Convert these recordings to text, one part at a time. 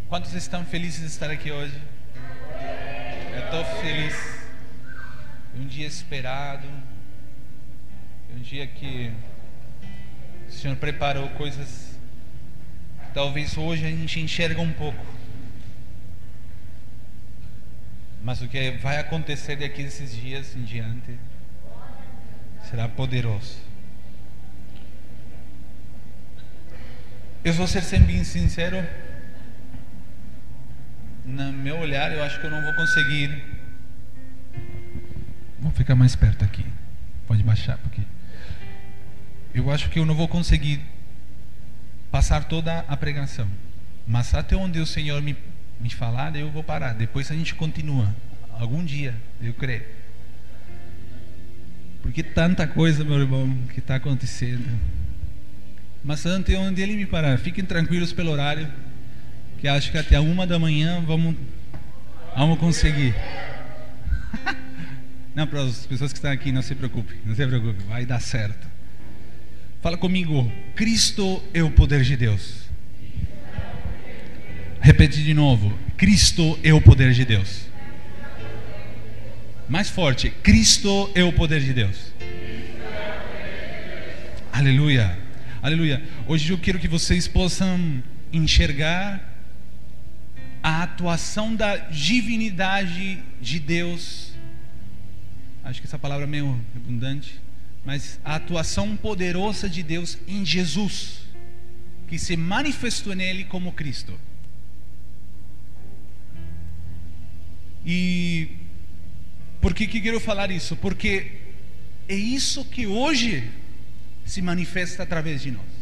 Quantos estão felizes de estar aqui hoje? Eu estou feliz. É um dia esperado. É um dia que o Senhor preparou coisas que talvez hoje a gente enxerga um pouco. Mas o que vai acontecer daqui desses dias em diante será poderoso. Eu vou ser sempre bem sincero. No meu olhar, eu acho que eu não vou conseguir. Vou ficar mais perto aqui. Pode baixar porque eu acho que eu não vou conseguir passar toda a pregação. Mas até onde o Senhor me falar, eu vou parar. Depois a gente continua. Algum dia, eu creio. Porque tanta coisa, meu irmão, que está acontecendo. Mas até onde Ele me parar, fiquem tranquilos pelo horário, que acho que até 1 da manhã vamos conseguir. Não, para as pessoas que estão aqui, não se preocupe, vai dar certo. Fala comigo, Cristo é o poder de Deus. Repete de novo, Cristo é o poder de Deus. Mais forte, Cristo é o poder de Deus. Aleluia, aleluia. Hoje eu quero que vocês possam enxergar a atuação da divinidade de Deus. Acho que essa palavra é meio redundante, mas a atuação poderosa de Deus em Jesus, que se manifestou nele como Cristo. E por que quero falar isso? Porque é isso que hoje se manifesta através de nós.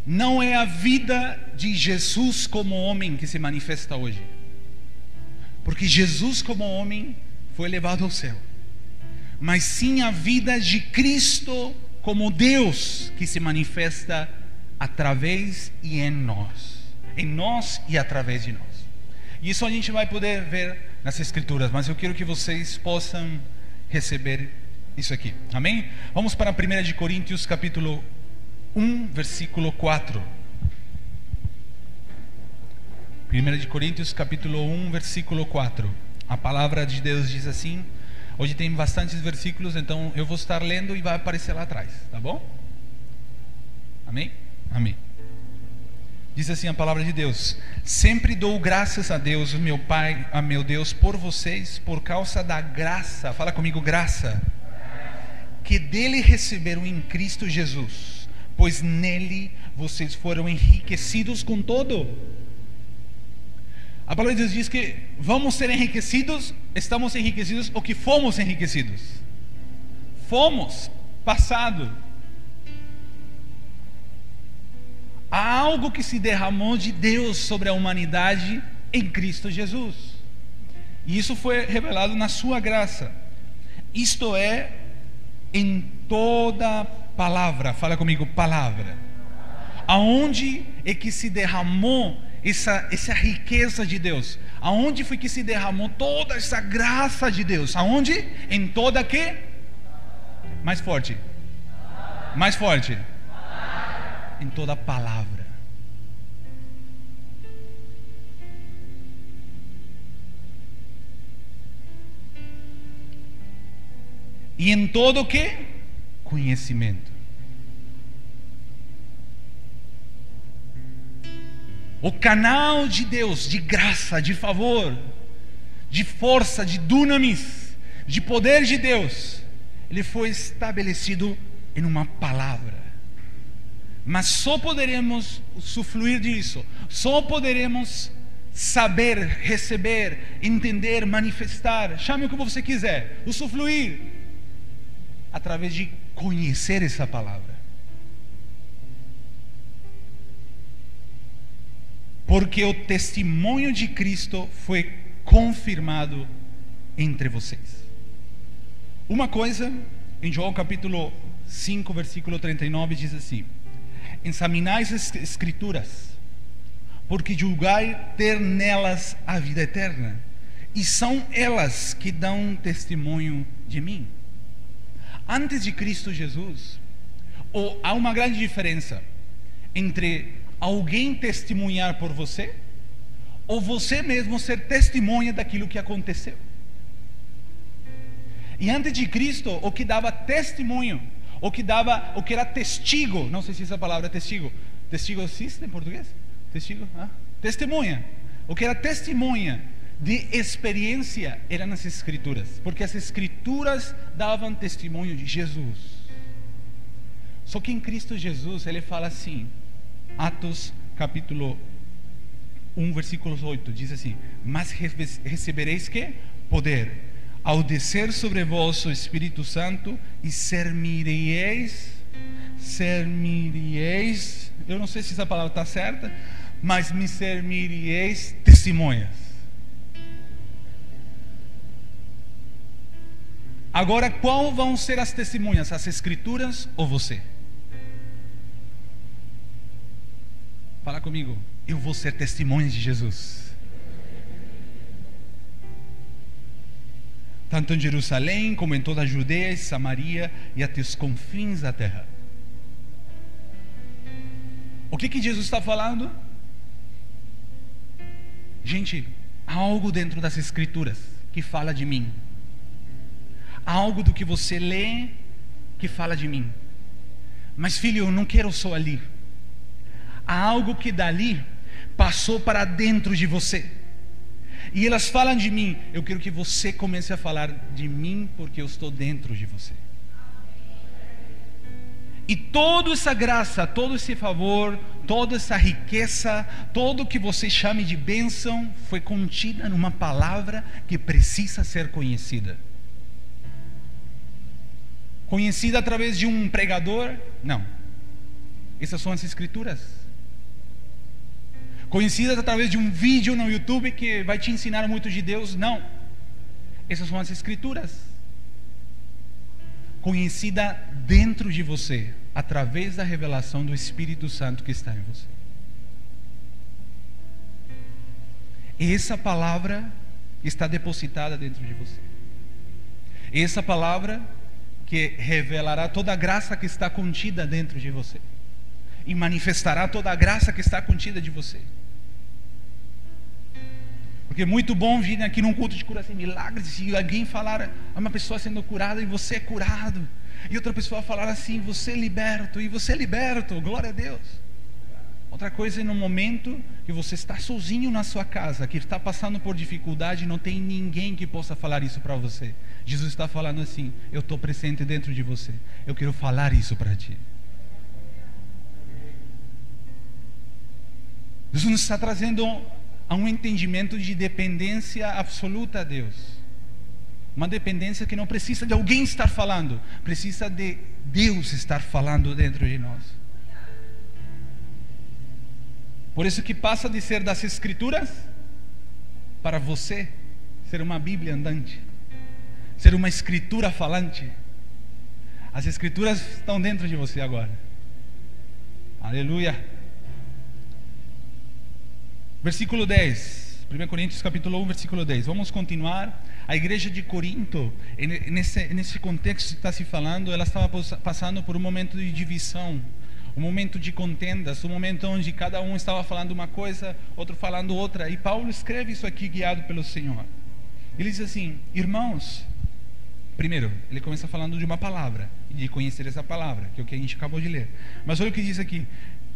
Não é a vida de Jesus como homem que se manifesta hoje, porque Jesus como homem foi levado ao céu, mas sim a vida de Cristo como Deus que se manifesta através e em nós e através de nós. E isso a gente vai poder ver nas Escrituras, mas eu quero que vocês possam receber isso aqui, amém? Vamos para 1 de Coríntios capítulo 1, versículo 4. 1 de Coríntios capítulo 1, versículo 4. A palavra de Deus diz assim. Hoje tem bastantes versículos, então eu vou estar lendo e vai aparecer lá atrás, tá bom? Amém? Amém. Diz assim a palavra de Deus: sempre dou graças a Deus, meu Pai, a meu Deus, por vocês, por causa da graça, fala comigo, graça, que dele receberam em Cristo Jesus, pois nele vocês foram enriquecidos com todo. A palavra de Deus diz que vamos ser enriquecidos, estamos enriquecidos, ou que fomos enriquecidos. Fomos, passado. Há algo que se derramou de Deus sobre a humanidade em Cristo Jesus. E isso foi revelado na sua graça. Isto é, em toda palavra, fala comigo, palavra. Aonde é que se derramou essa riqueza de Deus? Aonde foi que se derramou toda essa graça de Deus? Aonde? Em toda que? Mais forte. Mais forte. Em toda palavra. E em todo o que? Conhecimento. O canal de Deus, de graça, de favor, de força, de dunamis, de poder de Deus, ele foi estabelecido em uma palavra. Mas só poderemos usufruir disso, só poderemos saber, receber, entender, manifestar, chame o que você quiser, usufruir, através de conhecer essa palavra. Porque o testemunho de Cristo foi confirmado entre vocês. Uma coisa, em João capítulo 5, versículo 39, diz assim: examinais as Escrituras, porque julgai ter nelas a vida eterna, e são elas que dão testemunho de mim. Antes de Cristo Jesus, há uma grande diferença entre alguém testemunhar por você ou você mesmo ser testemunha daquilo que aconteceu. E antes de Cristo, o que dava testemunho, o que era testigo, não sei se essa palavra é testigo existe em português? Testigo? Testemunha. O que era testemunha de experiência eram nas Escrituras, porque as Escrituras davam testemunho de Jesus. Só que em Cristo Jesus, ele fala assim, Atos capítulo 1, versículos 8, diz assim: mas recebereis que? Poder, ao descer sobre vós o Espírito Santo, e ser-me-eis, eu não sei se essa palavra está certa, mas me ser-me-eis testemunhas. Agora, qual vão ser as testemunhas? As Escrituras ou você? Fala comigo. Eu vou ser testemunha de Jesus. Tanto em Jerusalém, como em toda a Judeia e Samaria e até os confins da terra. O que Jesus está falando? Gente, há algo dentro das Escrituras que fala de mim. Há algo do que você lê que fala de mim. Mas filho, eu não quero só ali. Há algo que dali passou para dentro de você. E elas falam de mim. Eu quero que você comece a falar de mim, porque eu estou dentro de você. E toda essa graça, todo esse favor, toda essa riqueza, todo o que você chame de bênção, foi contida numa palavra que precisa ser conhecida. Conhecida através de um pregador? Não. Essas são as Escrituras. Conhecida através de um vídeo no YouTube que vai te ensinar muito de Deus? Não. Essas são as Escrituras. Conhecida dentro de você, através da revelação do Espírito Santo que está em você. Essa palavra está depositada dentro de você. Essa palavra que revelará toda a graça que está contida dentro de você e manifestará toda a graça que está contida de você. Porque é muito bom vir aqui num culto de curação, milagres, e alguém falar a uma pessoa sendo curada e você é curado, e outra pessoa falar assim, você é liberto, e você é liberto, glória a Deus. Outra coisa é no momento que você está sozinho na sua casa, que está passando por dificuldade, não tem ninguém que possa falar isso para você. Jesus está falando assim, eu estou presente dentro de você, eu quero falar isso para ti. Jesus nos está trazendo a um entendimento de dependência absoluta a Deus. Uma dependência que não precisa de alguém estar falando, precisa de Deus estar falando dentro de nós. Por isso que passa de ser das Escrituras para você ser uma Bíblia andante, ser uma Escritura falante. As Escrituras estão dentro de você agora. Aleluia. Versículo 10, 1 Coríntios capítulo 1, versículo 10. Vamos continuar. A igreja de Corinto, nesse contexto que está se falando, ela estava passando por um momento de divisão, um momento de contendas, um momento onde cada um estava falando uma coisa, outro falando outra. E Paulo escreve isso aqui, guiado pelo Senhor. Ele diz assim, irmãos, primeiro, ele começa falando de uma palavra, e de conhecer essa palavra, que é o que a gente acabou de ler. Mas olha o que diz aqui,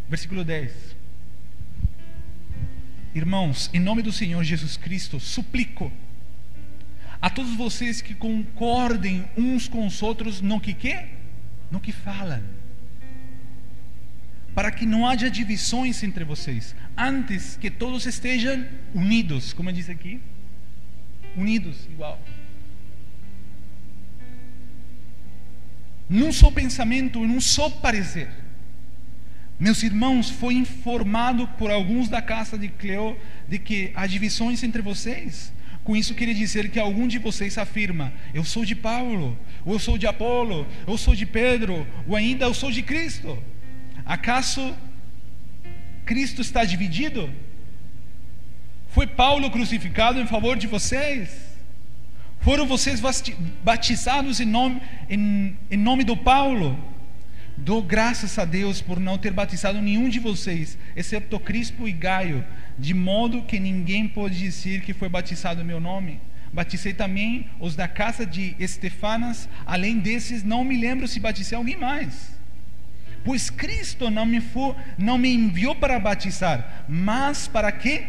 versículo 10. Irmãos, em nome do Senhor Jesus Cristo, suplico a todos vocês que concordem uns com os outros no que quê? No que falam, para que não haja divisões entre vocês, antes que todos estejam unidos, como diz aqui, unidos, igual, num só pensamento, num só parecer. Meus irmãos, foi informado por alguns da casa de Cleo de que há divisões entre vocês. Com isso queria dizer que algum de vocês afirma, eu sou de Paulo, ou eu sou de Apolo, eu sou de Pedro, ou ainda eu sou de Cristo. Acaso Cristo está dividido? Foi Paulo crucificado em favor de vocês? Foram vocês batizados em nome do Paulo? Dou graças a Deus por não ter batizado nenhum de vocês, exceto Crispo e Gaio, de modo que ninguém pode dizer que foi batizado em meu nome. Batizei também os da casa de Estefanas. Além desses, não me lembro se batizei alguém mais. Pois Cristo não me enviou para batizar, mas para quê?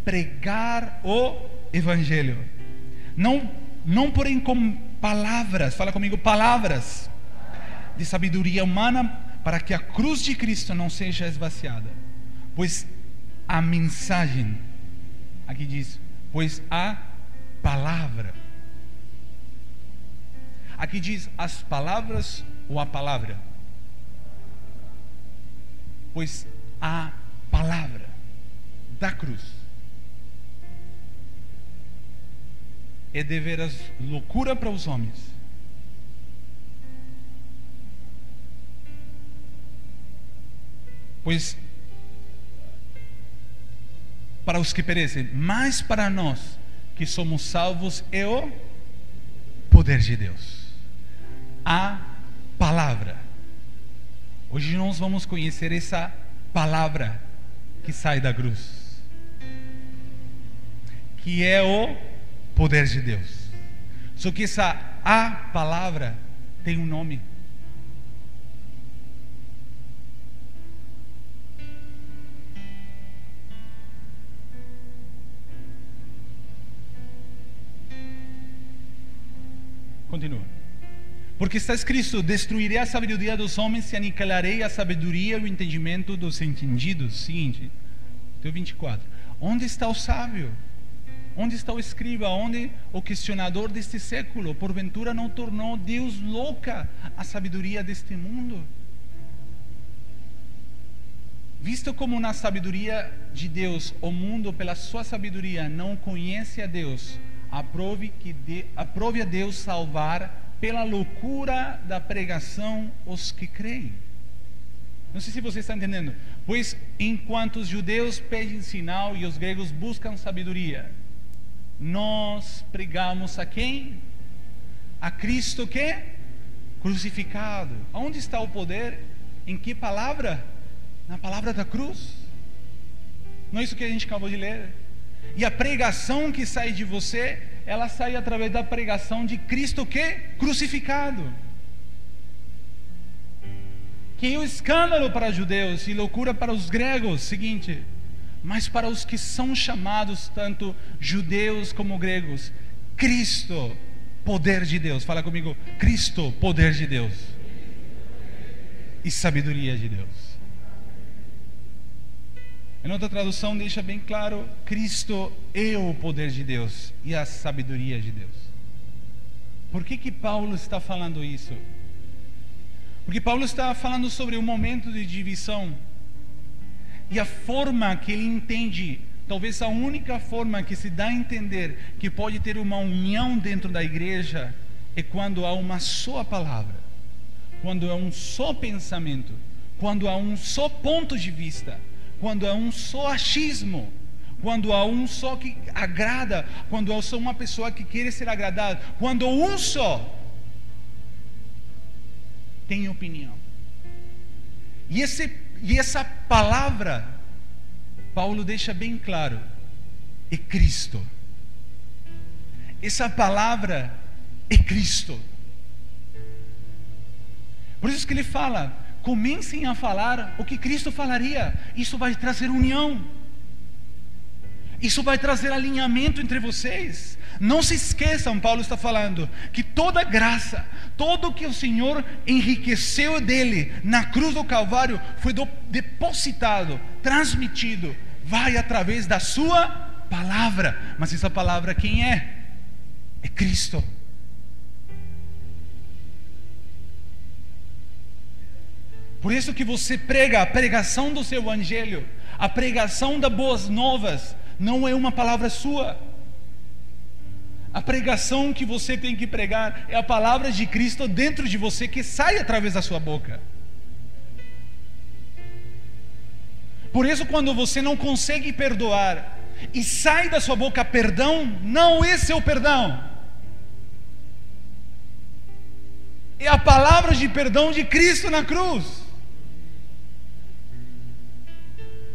Pregar o Evangelho. Não porém com palavras, fala comigo, palavras de sabedoria humana, para que a cruz de Cristo não seja esvaziada. Pois a mensagem, aqui diz, pois a palavra. Aqui diz as palavras ou a palavra? Pois a palavra da cruz é deveras loucura para os homens, pois para os que perecem, mas para nós que somos salvos é o poder de Deus, a palavra. Hoje nós vamos conhecer essa palavra que sai da cruz, que é o poder de Deus. Só que essa a palavra tem um nome. Continua. Porque está escrito: destruirei a sabedoria dos homens e aniquilarei a sabedoria e o entendimento dos entendidos. Seguinte, 24. Onde está o sábio? Onde está o escriba? Onde o questionador deste século? Porventura não tornou Deus louca a sabedoria deste mundo? Visto como na sabedoria de Deus o mundo pela sua sabedoria não conhece a Deus, aprove a Deus salvar pela loucura da pregação os que creem. Não sei se você está entendendo. Pois enquanto os judeus pedem sinal e os gregos buscam sabedoria, nós pregamos a quem? A Cristo que? Crucificado. Onde está o poder? Em que palavra? Na palavra da cruz. Não é isso que a gente acabou de ler? E a pregação que sai de você, ela sai através da pregação de Cristo que? Crucificado. Que é o escândalo para os judeus e loucura para os gregos. Seguinte, mas para os que são chamados, tanto judeus como gregos, Cristo, poder de Deus. Fala comigo, Cristo, poder de Deus e sabedoria de Deus. Em outra tradução deixa bem claro: Cristo é o poder de Deus e a sabedoria de Deus. Por que Paulo está falando isso? Porque Paulo está falando sobre um momento de divisão, e a forma que ele entende, talvez a única forma que se dá a entender que pode ter uma união dentro da igreja, é quando há uma só palavra, quando há um só pensamento, quando há um só ponto de vista, quando há um só achismo, quando há um só que agrada, quando há só uma pessoa que quer ser agradada, quando um só tem opinião. E essa palavra, Paulo deixa bem claro, é Cristo. Essa palavra é Cristo. Por isso que ele fala: comecem a falar o que Cristo falaria. Isso vai trazer união. Isso vai trazer alinhamento entre vocês. Não se esqueçam, Paulo está falando, que toda graça, todo que o Senhor enriqueceu dele na cruz do Calvário foi depositado, transmitido, vai através da sua palavra. Mas essa palavra quem é? É Cristo. Por isso que você prega a pregação do seu evangelho, a pregação das boas novas, não é uma palavra sua. A pregação que você tem que pregar é a palavra de Cristo dentro de você, que sai através da sua boca. Por isso, quando você não consegue perdoar e sai da sua boca perdão, não é seu perdão, é a palavra de perdão de Cristo na cruz.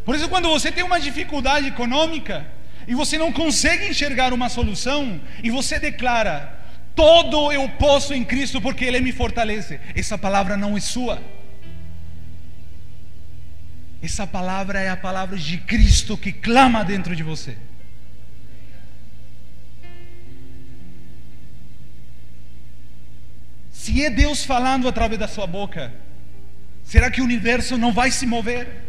Por isso, quando você tem uma dificuldade econômica e você não consegue enxergar uma solução, e você declara: todo eu posso em Cristo porque Ele me fortalece, essa palavra não é sua. Essa palavra é a palavra de Cristo que clama dentro de você. Se é Deus falando através da sua boca, será que o universo não vai se mover?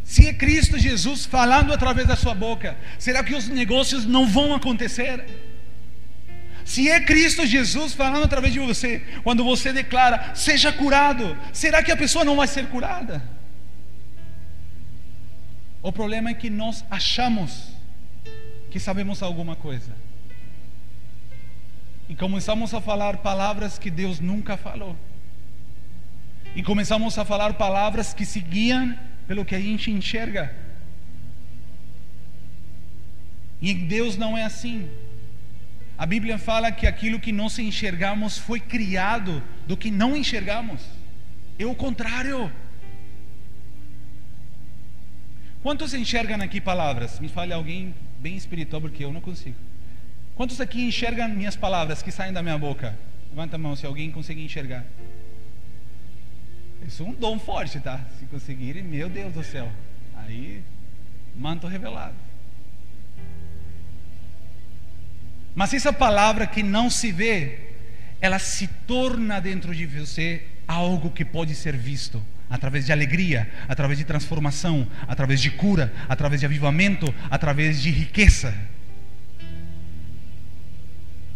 Se é Cristo Jesus falando através da sua boca, será que os negócios não vão acontecer? Se é Cristo Jesus falando através de você, quando você declara: seja curado, será que a pessoa não vai ser curada? O problema é que nós achamos que sabemos alguma coisa e começamos a falar palavras que Deus nunca falou, e começamos a falar palavras que se guiam pelo que a gente enxerga. E em Deus não é assim. A Bíblia fala que aquilo que nós enxergamos foi criado do que não enxergamos. É o contrário. Quantos enxergam aqui palavras? Me fale alguém bem espiritual, porque eu não consigo. Quantos aqui enxergam minhas palavras que saem da minha boca? Levanta a mão se alguém conseguir enxergar. Isso é um dom forte, tá? Se conseguirem, meu Deus do céu. Aí, manto revelado. Mas essa palavra que não se vê, ela se torna dentro de você algo que pode ser visto, através de alegria, através de transformação, através de cura, através de avivamento, através de riqueza.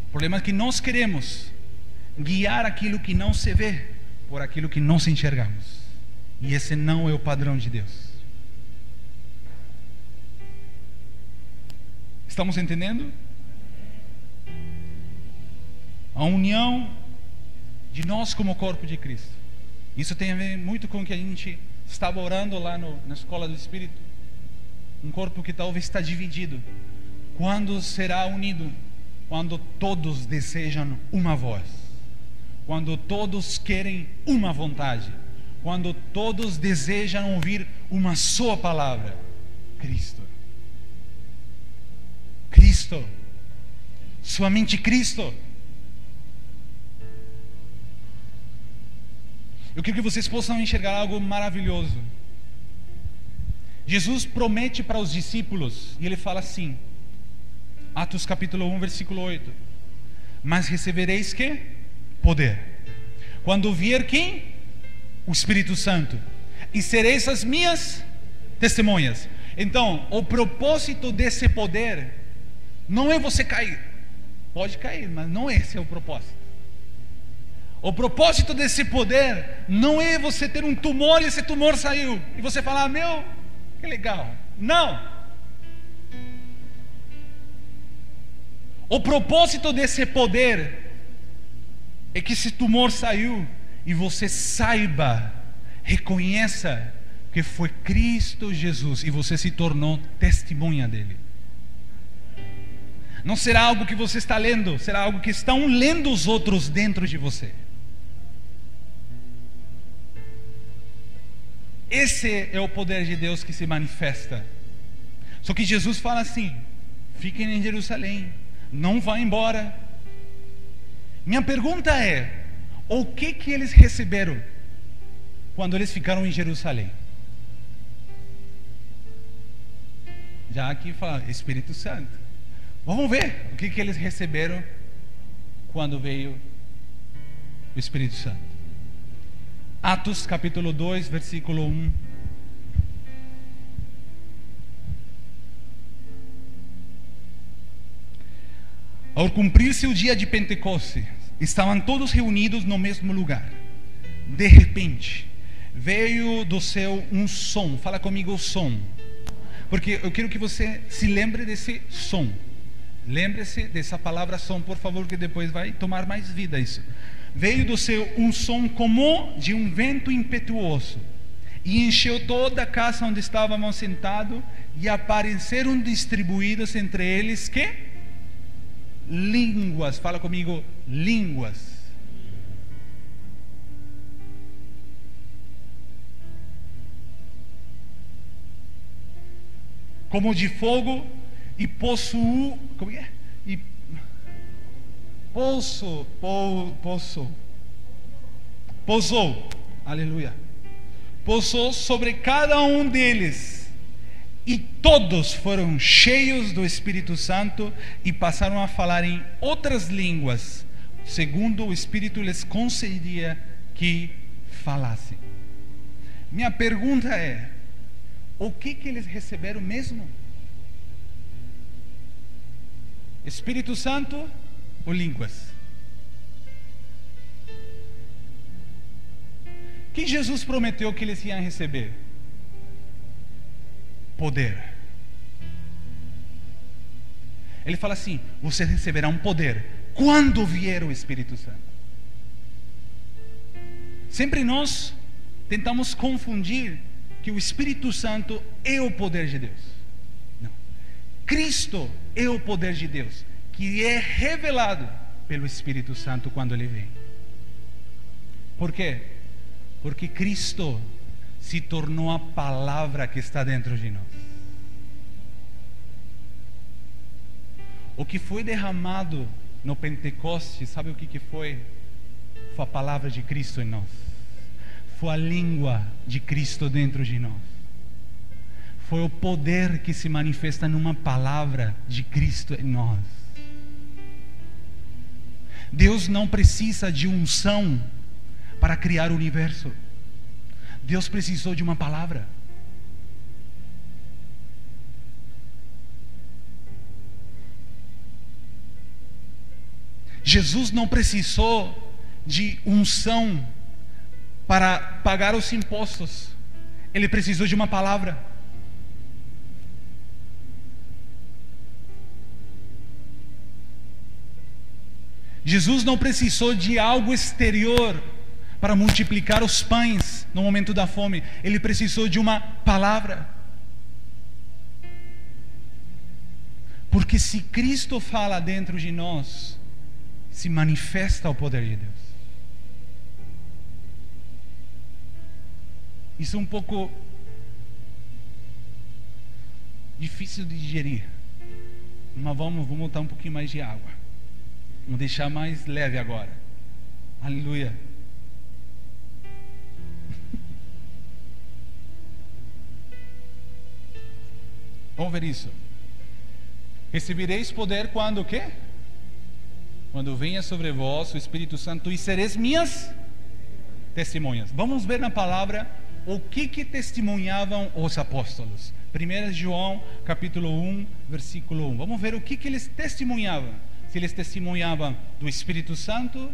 O problema é que nós queremos guiar aquilo que não se vê por aquilo que nós enxergamos, e esse não é o padrão de Deus. Estamos entendendo? A união de nós como corpo de Cristo, isso tem a ver muito com o que a gente estava orando lá na escola do Espírito. Um corpo que talvez está dividido. Quando será unido? Quando todos desejam uma voz, quando todos querem uma vontade, quando todos desejam ouvir uma só palavra: Cristo. Cristo. Somente Cristo. Eu quero que vocês possam enxergar algo maravilhoso. Jesus promete para os discípulos, e Ele fala assim, Atos capítulo 1, versículo 8: mas recebereis que? Poder. Quando vier quem? O Espírito Santo. E sereis as minhas testemunhas. Então, o propósito desse poder não é você cair. Pode cair, mas não esse é o propósito. O propósito desse poder não é você ter um tumor e esse tumor saiu e você falar: meu, que legal. Não. O propósito desse poder é que esse tumor saiu e você saiba, reconheça que foi Cristo Jesus e você se tornou testemunha dele. Não será algo que você está lendo, será algo que estão lendo os outros dentro de você. Esse é o poder de Deus que se manifesta. Só que Jesus fala assim: fiquem em Jerusalém, não vá embora. Minha pergunta é: o que eles receberam quando eles ficaram em Jerusalém? Já aqui fala Espírito Santo. Vamos ver o que eles receberam quando veio o Espírito Santo. Atos capítulo 2, versículo 1. Ao cumprir-se o dia de Pentecostes, estavam todos reunidos no mesmo lugar. De repente, veio do céu um som. Fala comigo o som. Porque eu quero que você se lembre desse som. Lembre-se dessa palavra som, por favor, que depois vai tomar mais vida isso. Veio do céu um som como de um vento impetuoso, e encheu toda a casa onde estavam sentados, e apareceram distribuídas entre eles que? Línguas. Fala comigo, línguas. como de fogo, e possuiu, como é? E pousou, aleluia, pousou sobre cada um deles, e todos foram cheios do Espírito Santo e passaram a falar em outras línguas, segundo o Espírito lhes concedia que falassem. Minha pergunta é: o que eles receberam mesmo? Espírito Santo ou línguas? O que Jesus prometeu que eles iam receber? Poder. Ele fala assim: vocês receberão poder quando vier o Espírito Santo. Sempre nós tentamos confundir que o Espírito Santo é o poder de Deus. Não. Cristo é o poder de Deus, que é revelado pelo Espírito Santo quando Ele vem. Por quê? Porque Cristo se tornou a palavra que está dentro de nós. O que foi derramado no Pentecostes, sabe o que foi? Foi a palavra de Cristo em nós. Foi a língua de Cristo dentro de nós. Foi o poder que se manifesta numa palavra de Cristo em nós. Deus não precisa de unção para criar o universo. Deus precisou de uma palavra. Jesus não precisou de unção para pagar os impostos. Ele precisou de uma palavra. Jesus não precisou de algo exterior para multiplicar os pães no momento da fome. Ele precisou de uma palavra. Porque se Cristo fala dentro de nós, se manifesta o poder de Deus. Isso é um pouco difícil de digerir, mas vamos botar um pouquinho mais de água. Vamos deixar mais leve agora. Aleluia. Vamos ver isso. Recebereis poder quando o quê? Quando venha sobre vós o Espírito Santo, e sereis minhas testemunhas. Vamos ver na palavra o que testemunhavam os apóstolos. 1 João capítulo 1, versículo 1. Vamos ver o que eles testemunhavam. Se eles testemunhavam do Espírito Santo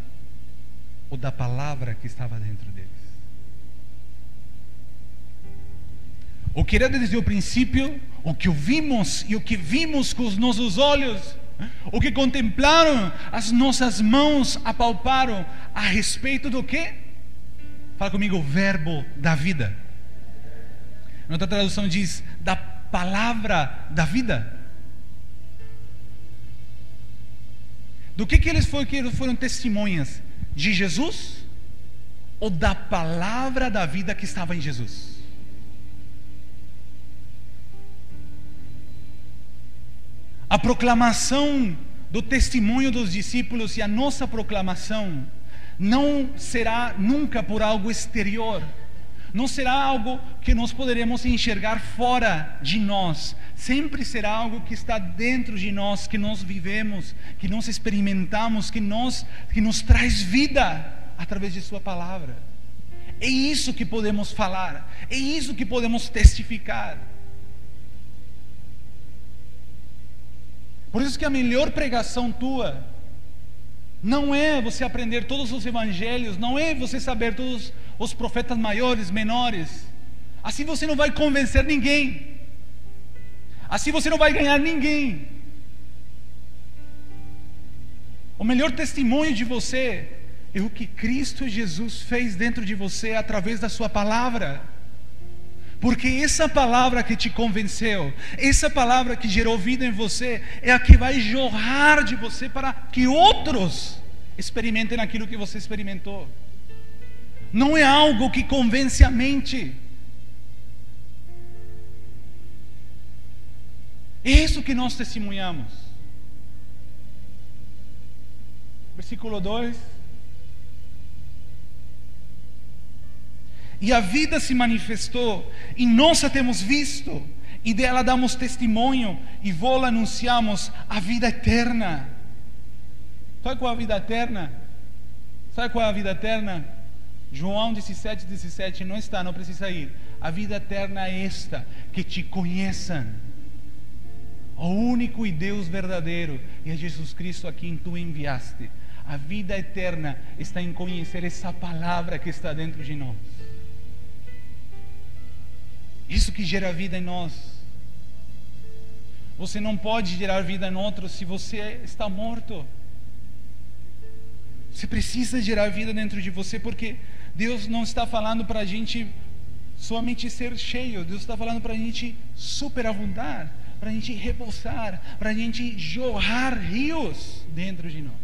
ou da palavra que estava dentro deles. O que era desde o princípio, o que ouvimos e o que vimos com os nossos olhos, o que contemplaram, as nossas mãos apalparam, a respeito do quê? Fala comigo, o verbo da vida. Outra tradução diz, da palavra da vida. Do que eles foram testemunhas? De Jesus ou da palavra da vida que estava em Jesus? A proclamação do testemunho dos discípulos e a nossa proclamação não será nunca por algo exterior, não será algo que nós poderemos enxergar fora de nós, sempre será algo que está dentro de nós, que nós vivemos, que nós experimentamos, que nos traz vida através de sua palavra. É isso que podemos falar, é isso que podemos testificar. Por isso que a melhor pregação tua não é você aprender todos os evangelhos, não é você saber todos os profetas maiores, menores. Assim você não vai convencer ninguém. Assim você não vai ganhar ninguém. O melhor testemunho de você é o que Cristo Jesus fez dentro de você através da sua palavra. Porque essa palavra que te convenceu, essa palavra que gerou vida em você, é a que vai jorrar de você para que outros experimentem aquilo que você experimentou. Não é algo que convence a mente. É isso que nós testemunhamos. Versículo 2. E a vida se manifestou, e nós a temos visto, e dela damos testemunho, e vou anunciamos a vida eterna. Sabe qual é a vida eterna? Sabe qual é a vida eterna? João 17:17, não está, não precisa ir. A vida eterna é esta, que te conheçam, o único e Deus verdadeiro, e é Jesus Cristo a quem tu enviaste. A vida eterna está em conhecer essa palavra que está dentro de nós. Isso que gera vida em nós. Você não pode gerar vida em outro se você está morto. Você precisa gerar vida dentro de você, porque Deus não está falando para a gente somente ser cheio. Deus está falando para a gente superabundar, para a gente repousar, para a gente jorrar rios dentro de nós.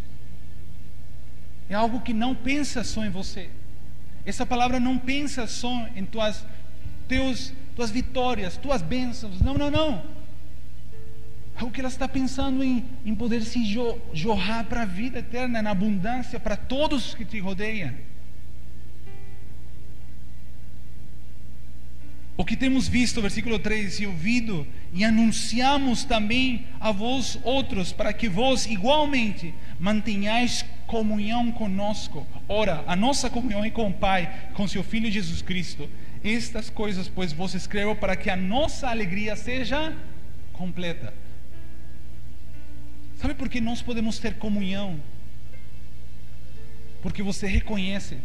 É algo que não pensa só em você. Essa palavra não pensa só em tuas vitórias, tuas bênçãos. Não, não, não. É o que ela está pensando em poder se jorrar para a vida eterna, na abundância, para todos que te rodeiam. O que temos visto, versículo 3, e ouvido, e anunciamos também a vós outros, para que vós igualmente mantenhais comunhão conosco. Ora, a nossa comunhão é com o Pai, com seu Filho Jesus Cristo. Estas coisas, pois, vos escrevo para que a nossa alegria seja completa. Sabe por que nós podemos ter comunhão? Porque você reconhece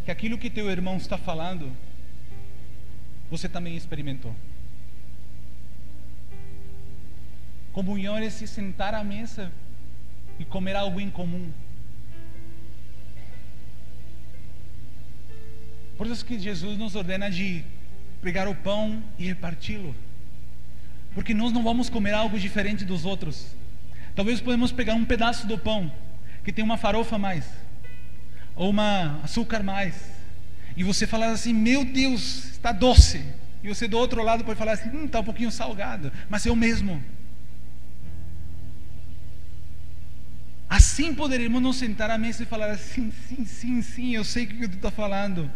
que aquilo que teu irmão está falando, você também experimentou. Comunhão é se sentar à mesa e comer algo em comum. Por isso que Jesus nos ordena de pegar o pão e reparti-lo, porque nós não vamos comer algo diferente dos outros. Talvez podemos pegar um pedaço do pão que tem uma farofa a mais, ou uma açúcar mais, e você falar assim: meu Deus, está doce. E você do outro lado pode falar assim: está um pouquinho salgado, mas é o mesmo. Assim poderemos nos sentar à mesa e falar assim: sim, eu sei o que tu está falando.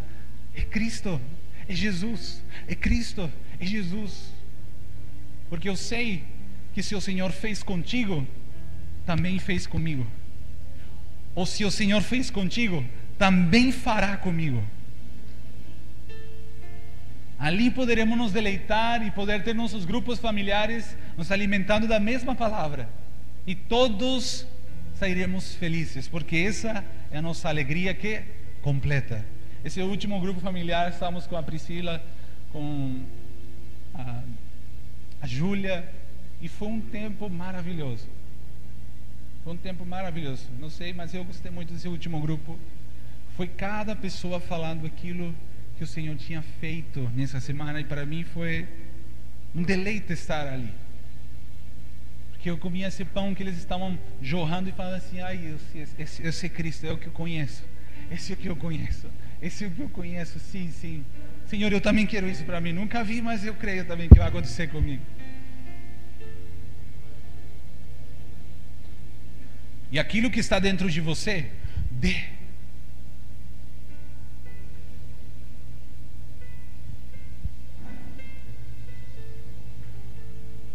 É Cristo, é Jesus, é Cristo, é Jesus. Porque eu sei que se o Senhor fez contigo, também fez comigo. Ou se o Senhor fez contigo, também fará comigo. Ali poderemos nos deleitar e poder ter nossos grupos familiares nos alimentando da mesma palavra, e todos sairemos felizes, porque essa é a nossa alegria que completa. Esse último grupo familiar, estávamos com a Priscila, com a Júlia, e foi um tempo maravilhoso. Foi um tempo maravilhoso. Não sei, mas eu gostei muito desse último grupo. Foi cada pessoa falando aquilo que o Senhor tinha feito nessa semana, e para mim foi um deleite estar ali, porque eu comia esse pão que eles estavam jorrando e falando assim: ai, esse Cristo é o que eu conheço, esse é o que eu conheço, esse é o que eu conheço. Sim, Senhor, eu também quero isso para mim. Nunca vi, mas eu creio também que vai acontecer comigo. E aquilo que está dentro de você, dê.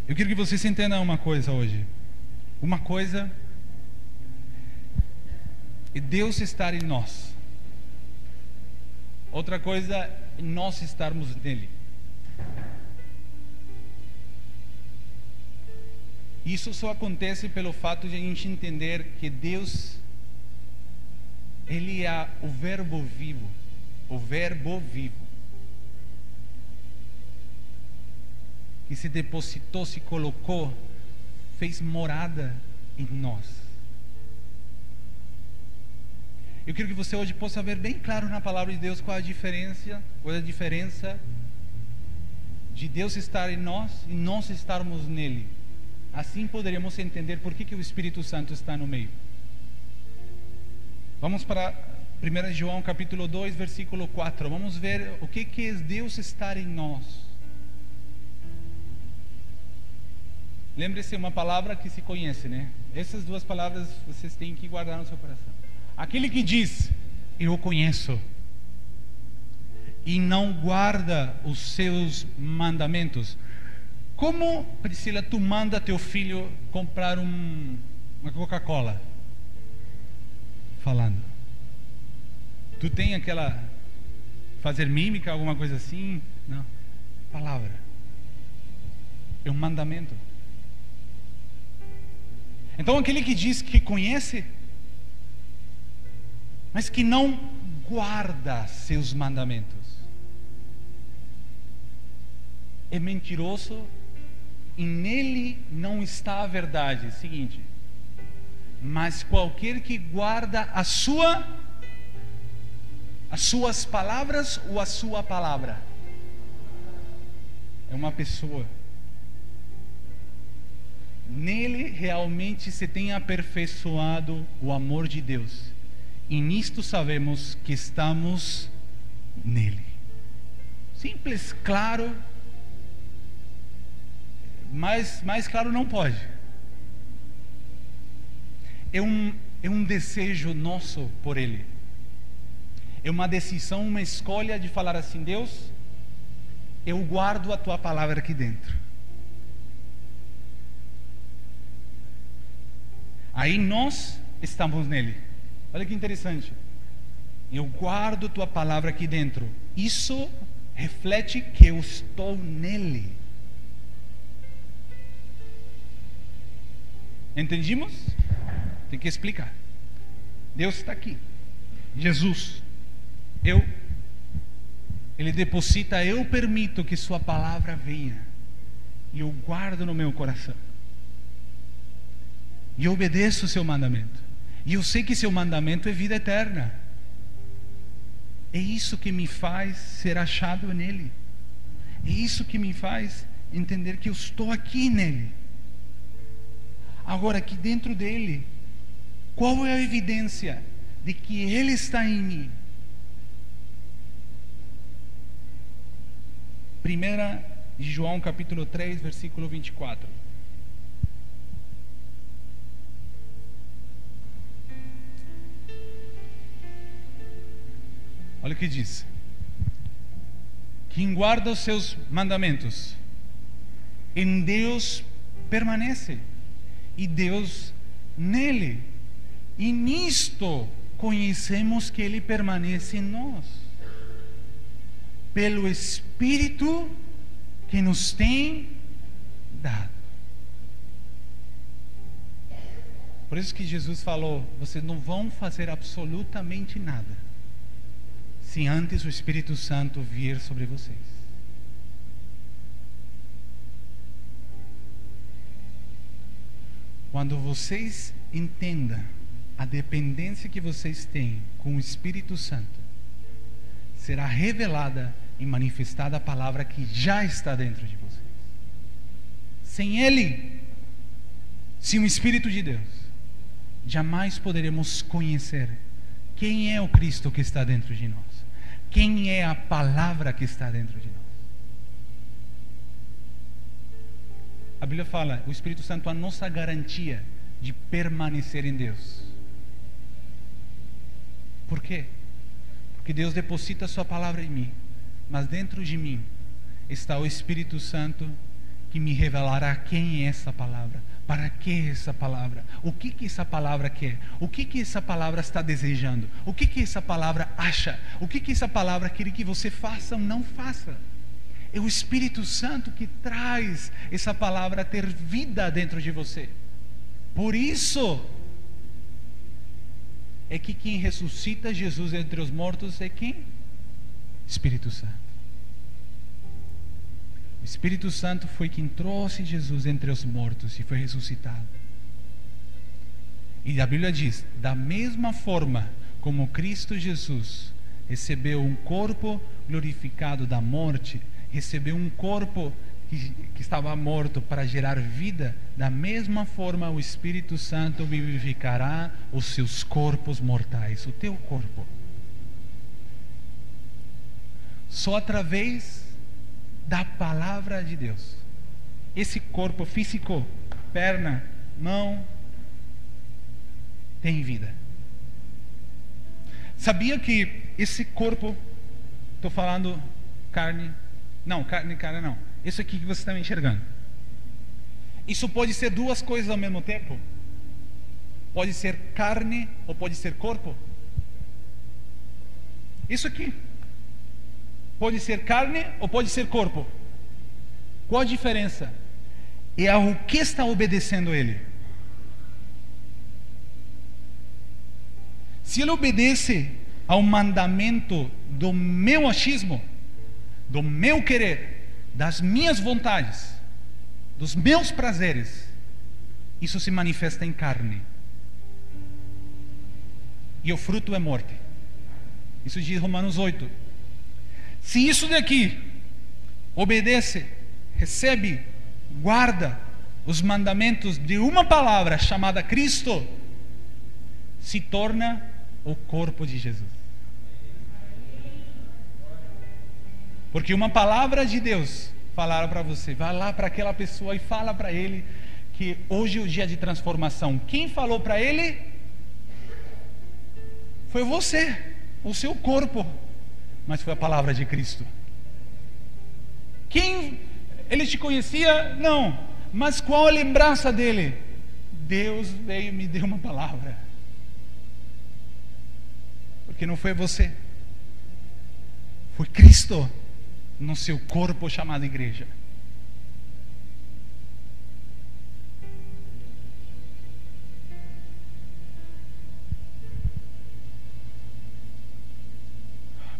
Eu quero que vocês entendam uma coisa hoje. Uma coisa é Deus estar em nós. Outra coisa é nós estarmos nele. Isso só acontece pelo fato de a gente entender que Deus, Ele é o Verbo vivo. O Verbo vivo, que se depositou, se colocou, fez morada em nós. Eu quero que você hoje possa ver bem claro na palavra de Deus qual a diferença de Deus estar em nós e nós estarmos nele. Assim poderemos entender por que o Espírito Santo está no meio. Vamos para 1 João capítulo 2, versículo 4. Vamos ver o que é Deus estar em nós. Lembre-se, uma palavra que se conhece, né? Essas duas palavras vocês têm que guardar no seu coração. Aquele que diz, eu conheço, e não guarda os seus mandamentos. Como, Priscila, tu manda teu filho comprar uma Coca-Cola? Falando. Tu tem aquela... fazer mímica, alguma coisa assim? Não. Palavra. É um mandamento. Então aquele que diz que conhece, mas que não guarda seus mandamentos, é mentiroso e nele não está a verdade. Seguinte, mas qualquer que guarda as suas palavras ou a sua palavra, é uma pessoa. Nele realmente se tem aperfeiçoado o amor de Deus, e nisto sabemos que estamos nele. Simples, claro, mais claro não pode. É um desejo nosso por ele. É uma decisão, uma escolha de falar assim: Deus, eu guardo a tua palavra aqui dentro. Aí nós estamos nele. Olha que interessante. Eu guardo tua palavra aqui dentro. Isso reflete que eu estou nele. Entendimos? Tem que explicar. Deus está aqui. Jesus. Ele deposita, eu permito que sua palavra venha. E eu guardo no meu coração. E eu obedeço o seu mandamento. E eu sei que seu mandamento é vida eterna. É isso que me faz ser achado nele. É isso que me faz entender que eu estou aqui nele. Agora, aqui dentro dele, qual é a evidência de que ele está em mim? 1 João capítulo 3, versículo 24. Olha o que diz: quem guarda os seus mandamentos, em Deus permanece, e Deus nele, e nisto conhecemos que ele permanece em nós, pelo Espírito que nos tem dado. Por isso que Jesus falou: vocês não vão fazer absolutamente nada se antes o Espírito Santo vir sobre vocês. Quando vocês entendam a dependência que vocês têm com o Espírito Santo, será revelada e manifestada a palavra que já está dentro de vocês. Sem Ele, sem o Espírito de Deus, jamais poderemos conhecer quem é o Cristo que está dentro de nós. Quem é a palavra que está dentro de nós? A Bíblia fala, o Espírito Santo é a nossa garantia de permanecer em Deus. Por quê? Porque Deus deposita a sua palavra em mim, mas dentro de mim está o Espírito Santo que me revelará quem é essa palavra, para que essa palavra, o que essa palavra quer, o que essa palavra está desejando, o que essa palavra acha, o que essa palavra quer que você faça ou não faça. É o Espírito Santo que traz essa palavra a ter vida dentro de você. Por isso é que quem ressuscita Jesus entre os mortos é quem? Espírito Santo. O Espírito Santo foi quem trouxe Jesus entre os mortos e foi ressuscitado. E a Bíblia diz, da mesma forma como Cristo Jesus recebeu um corpo glorificado da morte, recebeu um corpo que estava morto para gerar vida, da mesma forma o Espírito Santo vivificará os seus corpos mortais, o teu corpo. Só através da palavra de Deus. Esse corpo físico perna, mão, tem vida. Sabia que esse corpo, estou falando carne, não, isso aqui que você está me enxergando, isso pode ser duas coisas ao mesmo tempo? Pode ser carne ou pode ser corpo? Isso aqui pode ser carne ou pode ser corpo? Qual a diferença? É ao que está obedecendo ele. Se ele obedece ao mandamento do meu achismo, do meu querer, das minhas vontades, dos meus prazeres, isso se manifesta em carne. E o fruto é morte. Isso diz Romanos 8. Se isso daqui obedece, recebe, guarda os mandamentos de uma palavra chamada Cristo, se torna o corpo de Jesus. Porque uma palavra de Deus falaram para você, vai lá para aquela pessoa e fala para ele que hoje é o dia de transformação. Quem falou para ele? Foi você, o seu corpo, mas foi a palavra de Cristo. Quem ele te conhecia? Não, mas qual a lembrança dele? Deus veio e me deu uma palavra. Porque não foi você, foi Cristo no seu corpo chamado igreja.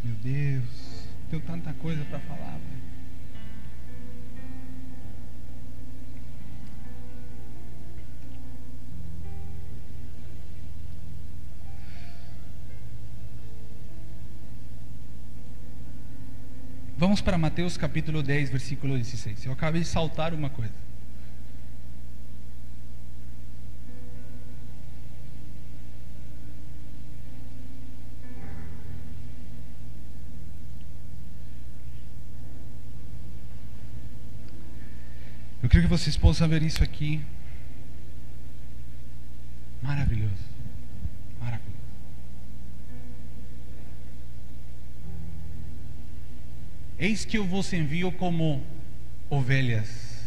Meu Deus, tenho tanta coisa para falar. Vamos para Mateus capítulo 10, versículo 16. Eu acabei de saltar uma coisa. Eu queria que vocês possam ver isso aqui. Maravilhoso. Maravilhoso. Eis que eu vos envio como ovelhas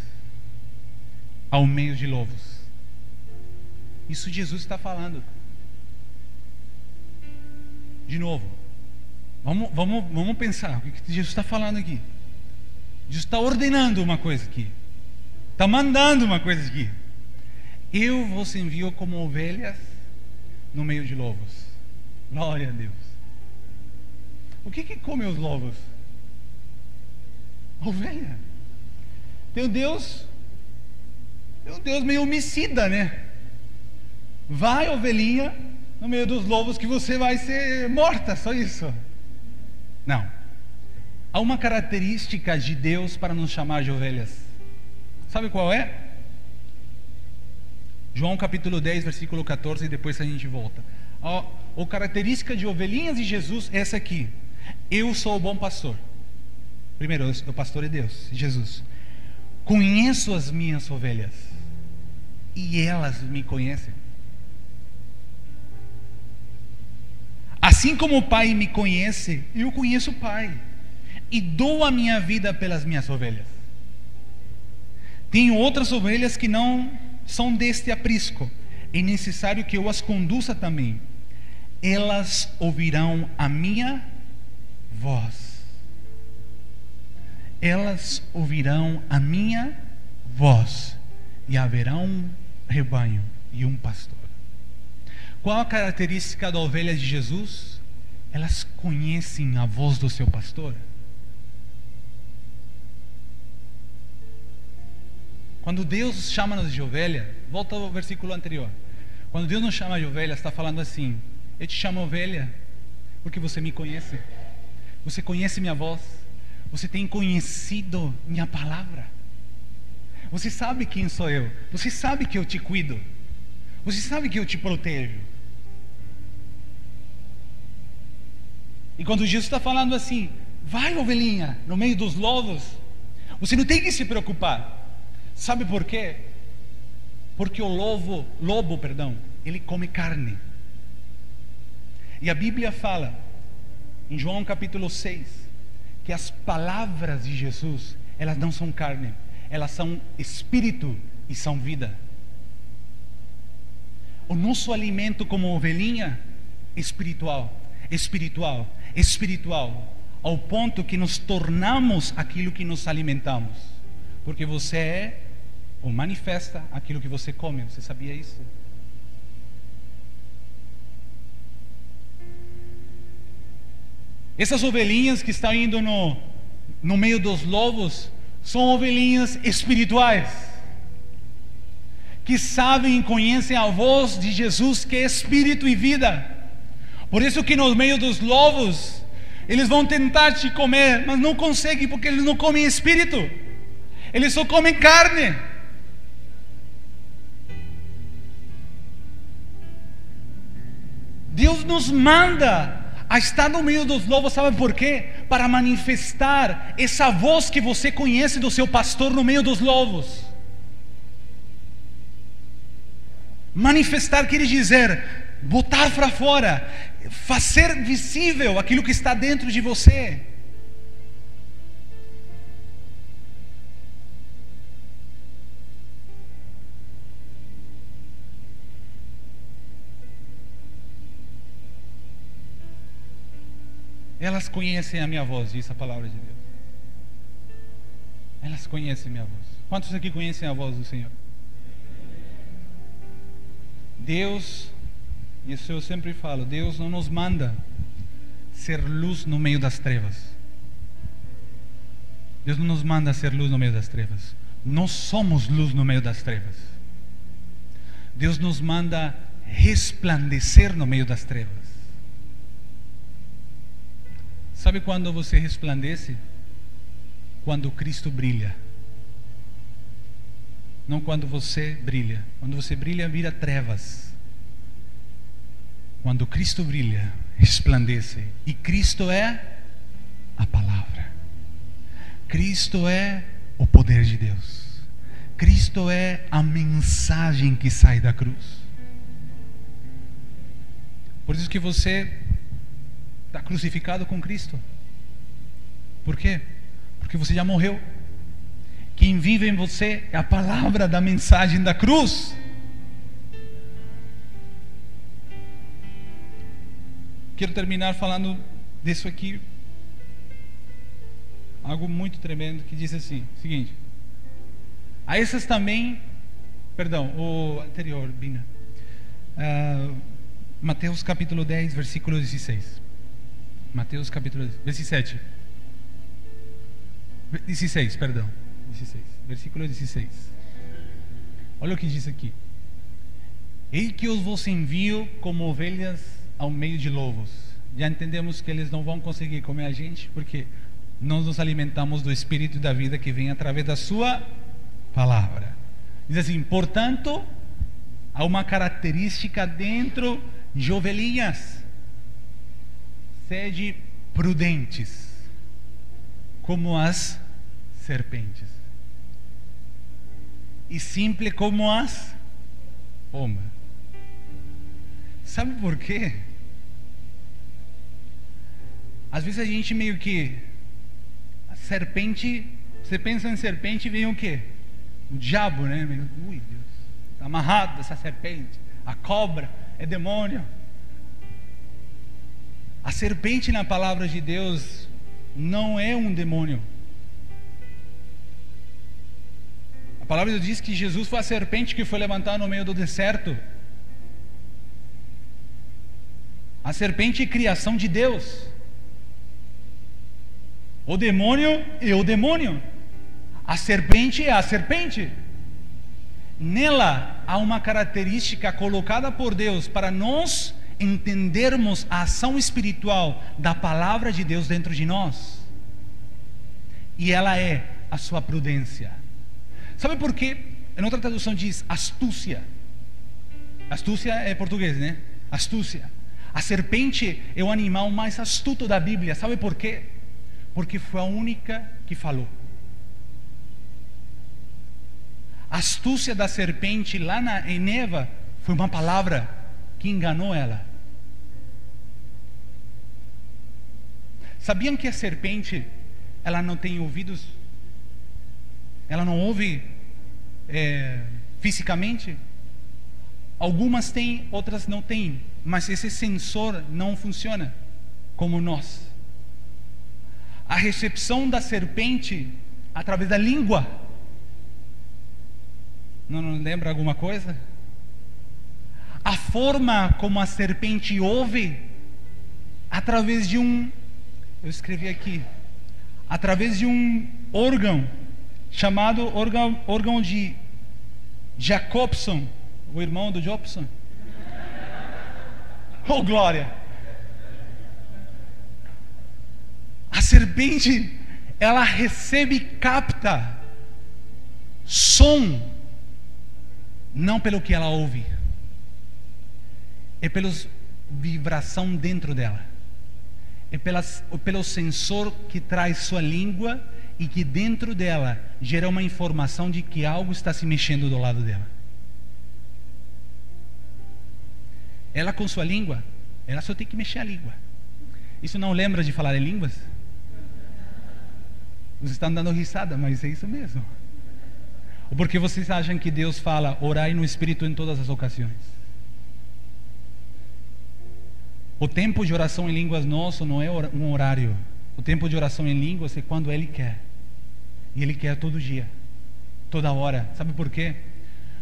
ao meio de lobos. Isso Jesus está falando. De novo, vamos pensar o que Jesus está falando aqui. Jesus está ordenando uma coisa aqui, está mandando uma coisa aqui. Eu vos envio como ovelhas no meio de lobos. Glória a Deus. O que come os lobos? Ovelha. Tem um Deus meio homicida, né? Vai, ovelhinha, no meio dos lobos que você vai ser morta, só isso. Não. Há uma característica de Deus para nos chamar de ovelhas. Sabe qual é? João capítulo 10, versículo 14, e depois a gente volta. A característica de ovelhinhas de Jesus é essa aqui. Eu sou o bom pastor. Primeiro, o pastor é Deus, Jesus. Conheço as minhas ovelhas e elas me conhecem. Assim como o Pai me conhece, eu conheço o Pai e dou a minha vida pelas minhas ovelhas. Tenho outras ovelhas que não são deste aprisco. É necessário que eu as conduza também. Elas ouvirão a minha voz. Elas ouvirão a minha voz e haverá um rebanho e um pastor. Qual a característica da ovelha de Jesus? Elas conhecem a voz do seu pastor. Quando Deus chama-nos de ovelha, volta ao versículo anterior. Quando Deus nos chama de ovelha, está falando assim: eu te chamo ovelha porque você me conhece. Você conhece minha voz. Você tem conhecido minha palavra. Você sabe quem sou eu. Você sabe que eu te cuido. Você sabe que eu te protejo. E quando Jesus está falando assim: vai, ovelhinha, no meio dos lobos, você não tem que se preocupar. Sabe por quê? Porque o lobo, ele come carne. E a Bíblia fala, em João capítulo 6, que as palavras de Jesus, elas não são carne, elas são espírito e são vida. O nosso alimento como ovelhinha, espiritual, ao ponto que nos tornamos aquilo que nos alimentamos. Porque você é ou manifesta aquilo que você come. Você sabia isso? Essas ovelhinhas que estão indo no meio dos lobos são ovelhinhas espirituais, que sabem e conhecem a voz de Jesus, que é espírito e vida. Por isso que no meio dos lobos eles vão tentar te comer, mas não conseguem, porque eles não comem espírito, eles só comem carne. Deus nos manda a estar no meio dos lobos, sabe por quê? Para manifestar essa voz que você conhece do seu pastor no meio dos lobos. Manifestar quer dizer botar para fora, fazer visível aquilo que está dentro de você. Elas conhecem a minha voz, diz a palavra de Deus. Elas conhecem a minha voz. Quantos aqui conhecem a voz do Senhor? Deus, isso eu sempre falo, Deus não nos manda ser luz no meio das trevas. Deus não nos manda ser luz no meio das trevas. Nós somos luz no meio das trevas. Deus nos manda resplandecer no meio das trevas. Sabe quando você resplandece? Quando Cristo brilha. Não quando você brilha. Quando você brilha, vira trevas. Quando Cristo brilha, resplandece. E Cristo é a palavra. Cristo é o poder de Deus. Cristo é a mensagem que sai da cruz. Por isso que você está crucificado com Cristo. Por quê? Porque você já morreu. Quem vive em você é a palavra da mensagem da cruz. Quero terminar falando disso aqui. Algo muito tremendo que diz assim, seguinte: a essas também, o anterior, Bina, Mateus capítulo 10, versículo 16. Mateus capítulo 17. 16, versículo 16. Olha o que diz aqui: eis que eu vos envio como ovelhas ao meio de lobos. Já entendemos que eles não vão conseguir comer a gente, porque nós nos alimentamos do Espírito da vida que vem através da sua palavra. Diz assim: portanto, há uma característica dentro de ovelhinhas: sede prudentes como as serpentes e simples como as pombas. Sabe por quê? Às vezes a gente meio que, a serpente, você pensa em serpente, vem o quê? O diabo, né? Ui, Deus, está amarrado essa serpente. A cobra é demônio. A serpente na palavra de Deus não é um demônio. A palavra de Deus diz que Jesus foi a serpente que foi levantada no meio do deserto. A serpente é criação de Deus. O demônio é o demônio. A serpente é a serpente. Nela há uma característica colocada por Deus para nós entendermos a ação espiritual da palavra de Deus dentro de nós. E ela é a sua prudência. Sabe por quê? Em outra tradução diz astúcia. Astúcia é português, né? Astúcia. A serpente é o animal mais astuto da Bíblia. Sabe por quê? Porque foi a única que falou. A astúcia da serpente lá em Eva foi uma palavra que enganou ela. Sabiam que a serpente, ela não tem ouvidos? Ela não ouve fisicamente? Algumas têm, outras não têm. Mas esse sensor não funciona como nós. A recepção da serpente através da língua. Não lembra alguma coisa? A forma como a serpente ouve através de eu escrevi aqui, através de um órgão chamado órgão de Jacobson, o irmão do Jobson. Oh, glória! A serpente, ela recebe, capta som, não pelo que ela ouve, é pela vibração dentro dela, é pelo sensor que traz sua língua e que dentro dela gera uma informação de que algo está se mexendo do lado dela. Ela com sua língua, ela só tem que mexer a língua. Isso não lembra de falar em línguas? Vocês estão dando risada, mas é isso mesmo. Ou porque vocês acham que Deus fala, orai no Espírito em todas as ocasiões? O tempo de oração em línguas nosso não é um horário. O tempo de oração em línguas é quando Ele quer. E Ele quer todo dia, toda hora. Sabe por quê?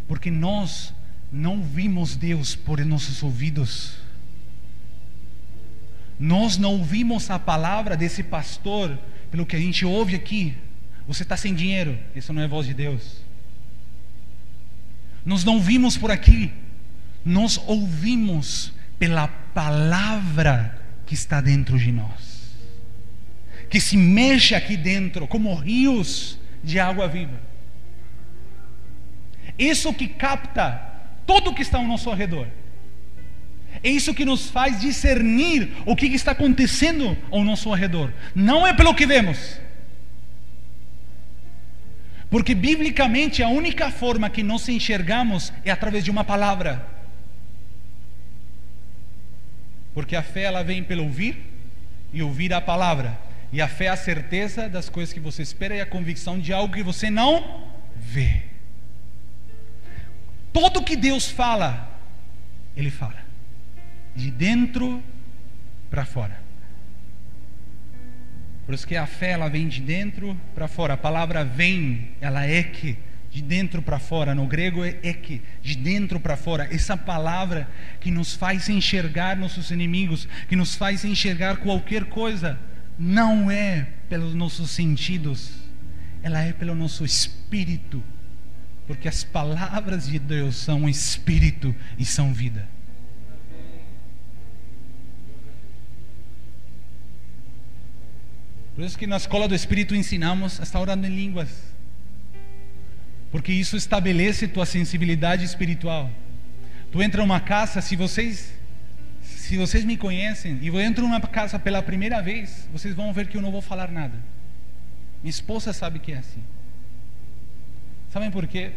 Porque nós não ouvimos Deus por nossos ouvidos. Nós não ouvimos a palavra desse pastor pelo que a gente ouve aqui. Você está sem dinheiro, isso não é voz de Deus. Nós não ouvimos por aqui. Nós ouvimos pela palavra que está dentro de nós, que se mexe aqui dentro como rios de água viva. Isso que capta tudo o que está ao nosso redor. É isso que nos faz discernir o que está acontecendo ao nosso redor. Não é pelo que vemos. Porque biblicamente a única forma que nós enxergamos é através de uma palavra. Porque a fé, ela vem pelo ouvir e ouvir a palavra. E a fé é a certeza das coisas que você espera e a convicção de algo que você não vê. Tudo que Deus fala, Ele fala de dentro para fora. Por isso que a fé, ela vem de dentro para fora. A palavra vem, ela é que de dentro para fora. No grego é que, de dentro para fora. Essa palavra que nos faz enxergar nossos inimigos, que nos faz enxergar qualquer coisa, não é pelos nossos sentidos, ela é pelo nosso espírito. Porque as palavras de Deus são espírito e são vida. Por isso que na escola do Espírito ensinamos a estar orando em línguas. Porque isso estabelece tua sensibilidade espiritual. Tu entra numa casa, se vocês me conhecem, e eu entro numa casa pela primeira vez, vocês vão ver que eu não vou falar nada. Minha esposa sabe que é assim. Sabem por quê?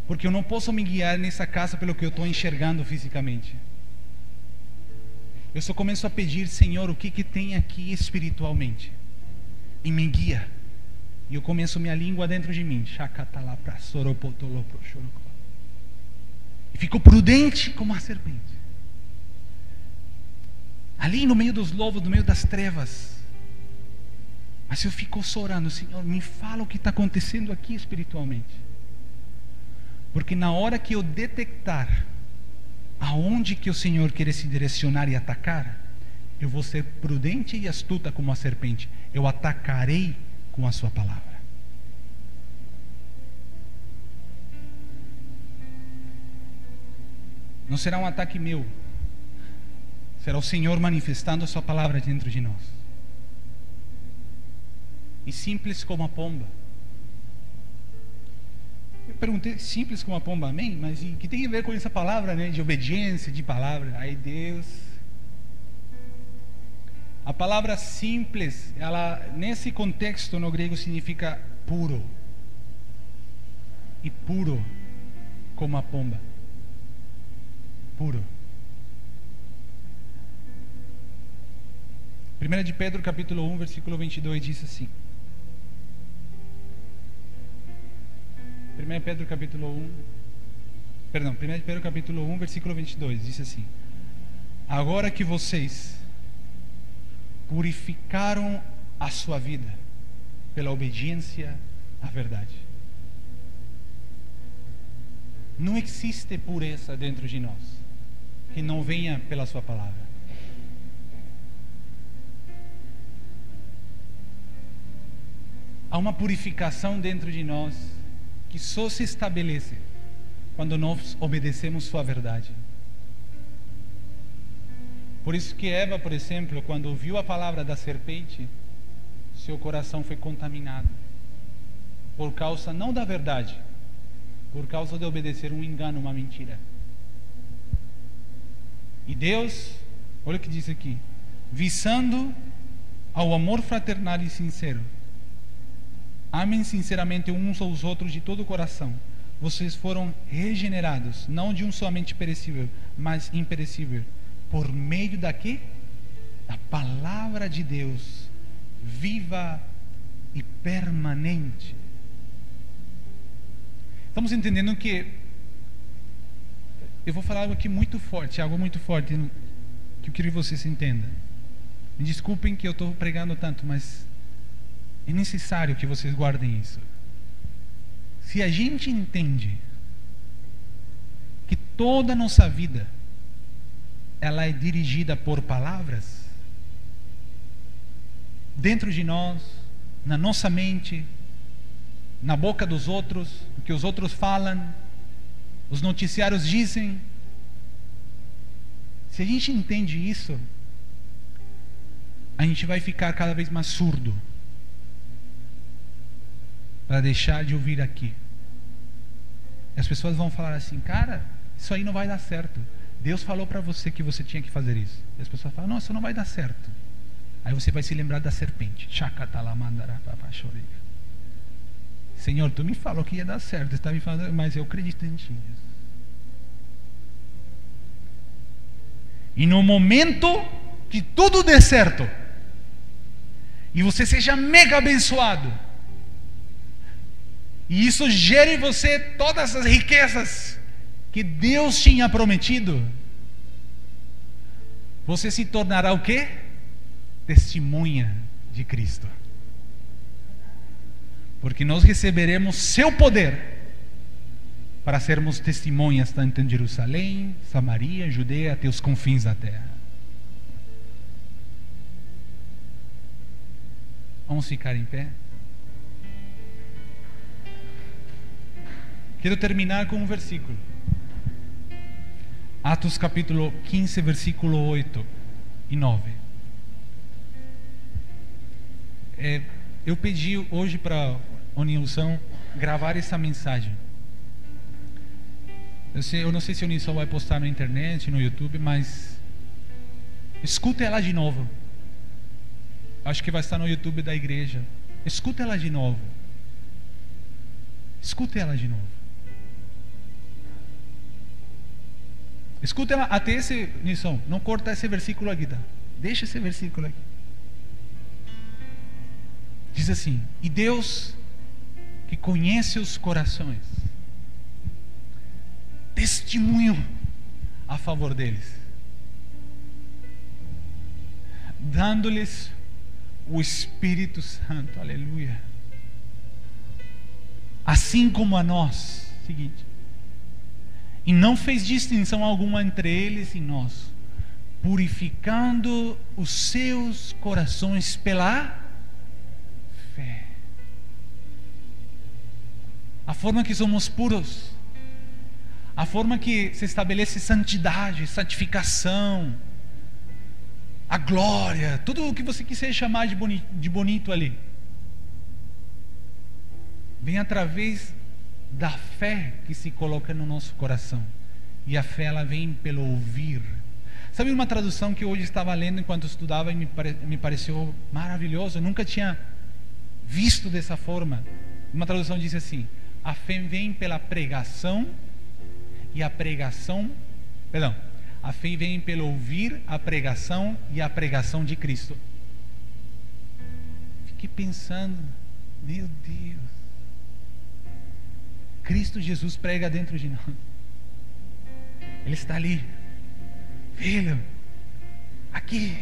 Porque eu não posso me guiar nessa casa pelo que eu estou enxergando fisicamente. Eu só começo a pedir, Senhor, o que tem aqui espiritualmente? E me guia. E eu começo minha língua dentro de mim. E fico prudente como a serpente. Ali no meio dos lobos, no meio das trevas. Mas eu fico só orando, Senhor, me fala o que está acontecendo aqui espiritualmente. Porque na hora que eu detectar aonde que o Senhor quer se direcionar e atacar, eu vou ser prudente e astuta como a serpente. Eu atacarei com a sua palavra. Não será um ataque meu. Será o Senhor manifestando a sua palavra dentro de nós. E simples como a pomba. Eu perguntei, simples como a pomba, amém? Mas o que tem a ver com essa palavra, né? De obediência, de palavra. Ai, Deus. A palavra simples, ela nesse contexto no grego significa puro, e puro como a pomba. Puro. 1 de Pedro capítulo 1, versículo 22 diz assim. 1 de Pedro capítulo 1, versículo 22 diz assim: agora que vocês purificaram a sua vida pela obediência à verdade. Não existe pureza dentro de nós que não venha pela sua palavra. Há uma purificação dentro de nós que só se estabelece quando nós obedecemos sua verdade. Por isso que Eva, por exemplo, quando ouviu a palavra da serpente, seu coração foi contaminado por causa não da verdade, por causa de obedecer um engano, uma mentira. E Deus, olha o que diz aqui: visando ao amor fraternal e sincero, amem sinceramente uns aos outros de todo o coração. Vocês foram regenerados, não de um somente perecível, mas imperecível, por meio da quê? Da palavra de Deus, viva e permanente. Estamos entendendo que eu vou falar algo aqui muito forte, algo muito forte que eu queria que vocês entendam. Me desculpem que eu estou pregando tanto, mas é necessário que vocês guardem isso. Se a gente entende que toda a nossa vida ela é dirigida por palavras, dentro de nós, na nossa mente, na boca dos outros, o que os outros falam, os noticiários dizem, se a gente entende isso, a gente vai ficar cada vez mais surdo para deixar de ouvir aqui. As pessoas vão falar assim: cara, isso aí não vai dar certo. Deus falou para você que você tinha que fazer isso. E as pessoas falam: não, isso não vai dar certo. Aí você vai se lembrar da serpente. Senhor, tu me falou que ia dar certo, você está me falando, mas eu acredito em ti. E no momento que tudo dê certo e você seja mega abençoado, e isso gere em você todas as riquezas que Deus tinha prometido, você se tornará o quê? Testemunha de Cristo. Porque nós receberemos seu poder para sermos testemunhas tanto em Jerusalém, Samaria, Judeia, até os confins da terra. Vamos ficar em pé? Quero terminar com um versículo. Atos capítulo 15, versículo 8 e 9. Eu pedi hoje para a Unilson gravar essa mensagem. Eu não sei se a Unilson vai postar na internet, no YouTube, mas escuta ela de novo. Acho que vai estar no YouTube da igreja. Escuta ela de novo. Escuta ela de novo. Escuta ela até esse, Nilson, não corta esse versículo aqui, tá? Deixa esse versículo aqui. Diz assim: e Deus, que conhece os corações, testemunhou a favor deles, dando-lhes o Espírito Santo, aleluia, assim como a nós, seguinte, e não fez distinção alguma entre eles e nós, purificando os seus corações pela fé. A forma que somos puros, a forma que se estabelece santidade, santificação, a glória, tudo o que você quiser chamar de bonito ali, vem através da fé que se coloca no nosso coração. E a fé, ela vem pelo ouvir. Sabe uma tradução que hoje estava lendo enquanto estudava e me pareceu maravilhoso, eu nunca tinha visto dessa forma. Uma tradução diz assim: A fé vem pela pregação e a pregação, perdão, a fé vem pelo ouvir a pregação e a pregação de Cristo. Fiquei pensando, meu Deus, Cristo Jesus prega dentro de nós. Ele está ali, filho, aqui,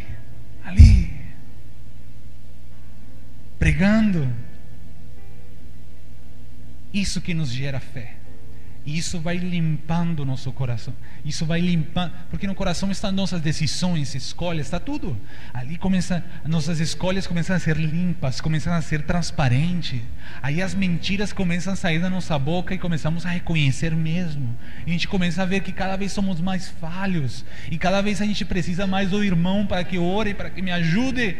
ali, pregando. Isso que nos gera fé. E isso vai limpando o nosso coração. Isso vai limpando, porque no coração estão nossas decisões, escolhas, está tudo. Ali nossas escolhas começam a ser limpas, começam a ser transparentes. Aí as mentiras começam a sair da nossa boca e começamos a reconhecer mesmo. E a gente começa a ver que cada vez somos mais falhos. E cada vez a gente precisa mais do irmão para que ore, para que me ajude.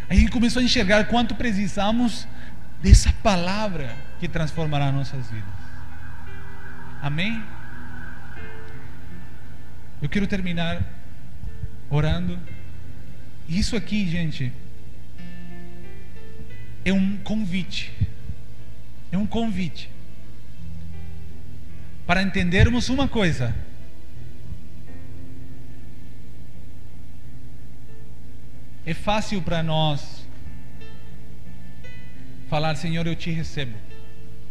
Aí a gente começou a enxergar quanto precisamos dessa palavra que transformará nossas vidas. Amém? Eu quero terminar orando. Isso aqui, gente, é um convite. É um convite para entendermos uma coisa. É fácil para nós falar: Senhor, eu te recebo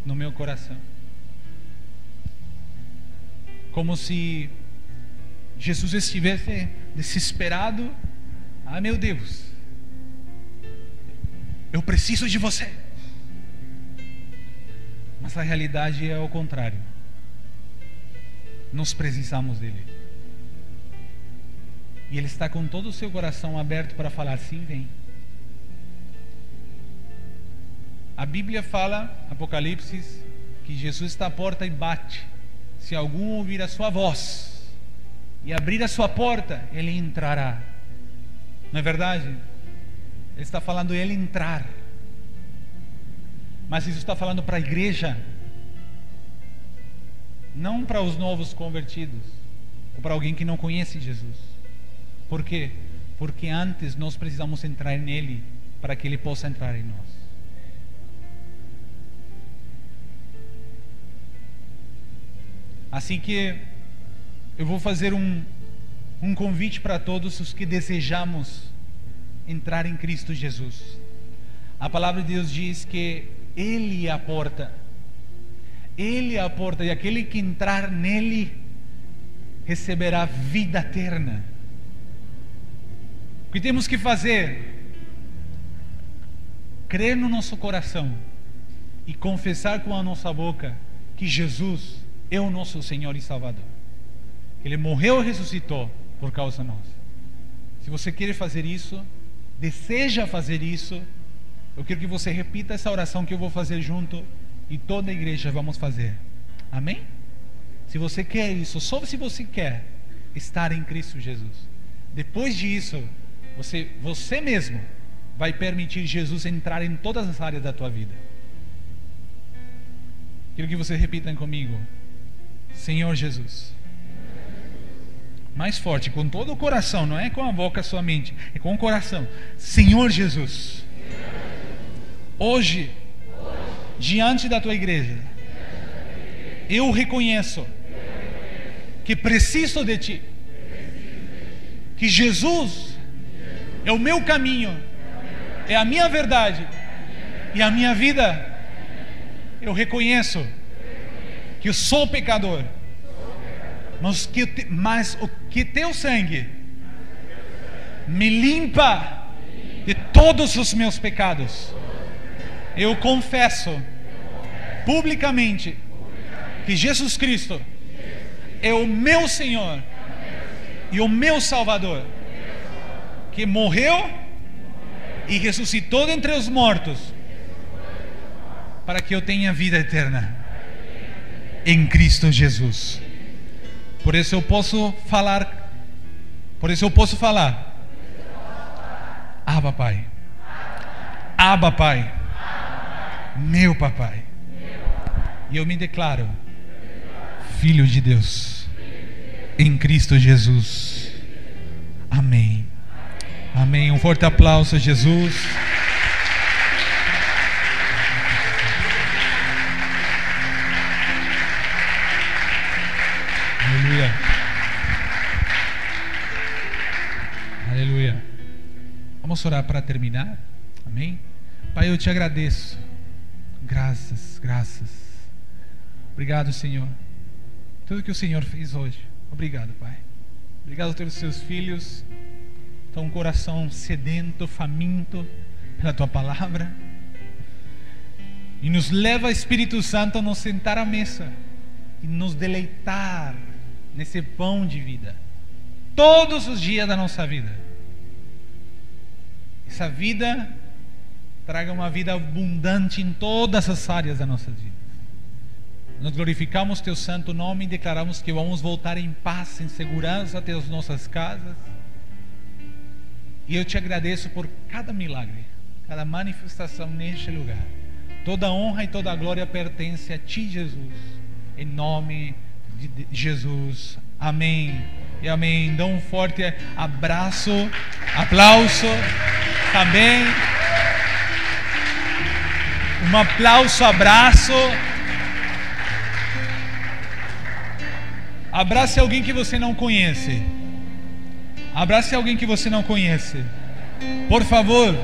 no meu coração. Como se Jesus estivesse desesperado. Ah, meu Deus, eu preciso de você. Mas a realidade é o contrário. Nós precisamos dele. E ele está com todo o seu coração aberto para falar: sim, vem. A Bíblia fala, Apocalipse, que Jesus está à porta e bate. Se algum ouvir a sua voz e abrir a sua porta, ele entrará. Não é verdade? Ele está falando ele entrar. Mas isso está falando para a igreja, não para os novos convertidos, ou para alguém que não conhece Jesus. Por quê? Porque antes nós precisamos entrar nele para que ele possa entrar em nós. Assim que eu vou fazer um convite para todos os que desejamos entrar em Cristo Jesus. A palavra de Deus diz que Ele é a porta. Ele é a porta, e aquele que entrar nele receberá vida eterna. O que temos que fazer? Crer no nosso coração e confessar com a nossa boca que Jesus é o nosso Senhor e Salvador. Ele morreu e ressuscitou por causa nossa. Se você quer fazer isso, deseja fazer isso, eu quero que você repita essa oração que eu vou fazer junto e toda a igreja vamos fazer. Amém? Se você quer isso, só se você quer estar em Cristo Jesus, depois disso, você mesmo vai permitir Jesus entrar em todas as áreas da tua vida. Quero que você repitam comigo: Senhor Jesus. Mais forte, com todo o coração, não é com a boca somente, é com o coração. Senhor Jesus, hoje, diante da tua igreja, eu reconheço que preciso de ti, que Jesus é o meu caminho, é a minha verdade e a minha vida. Eu reconheço que eu sou pecador, mas que teu sangue me limpa de todos os meus pecados. Eu confesso publicamente que Jesus Cristo é o meu Senhor e o meu Salvador, que morreu e ressuscitou dentre os mortos para que eu tenha vida eterna em Cristo Jesus. Por isso eu posso falar, Abba Pai, Abba Pai, meu papai. E eu me declaro filho de Deus em Cristo Jesus. Amém. Amém. Um forte aplauso a Jesus. Vamos orar para terminar. Amém? Pai, eu te agradeço. Graças, graças. Obrigado, Senhor. Tudo que o Senhor fez hoje. Obrigado, Pai. Obrigado pelos seus filhos. Estão um coração sedento, faminto pela tua palavra. E nos leva, Espírito Santo, a nos sentar à mesa e nos deleitar nesse pão de vida todos os dias da nossa vida. Essa vida traga uma vida abundante em todas as áreas da nossa vida. Nós glorificamos teu santo nome e declaramos que vamos voltar em paz, em segurança até as nossas casas. E eu te agradeço por cada milagre, cada manifestação neste lugar. Toda honra e toda glória pertence a ti, Jesus. Em nome de Jesus. Amém e amém. Dá um forte abraço, aplauso também. Um aplauso, abraço. Abrace alguém que você não conhece. Abrace alguém que você não conhece. Por favor.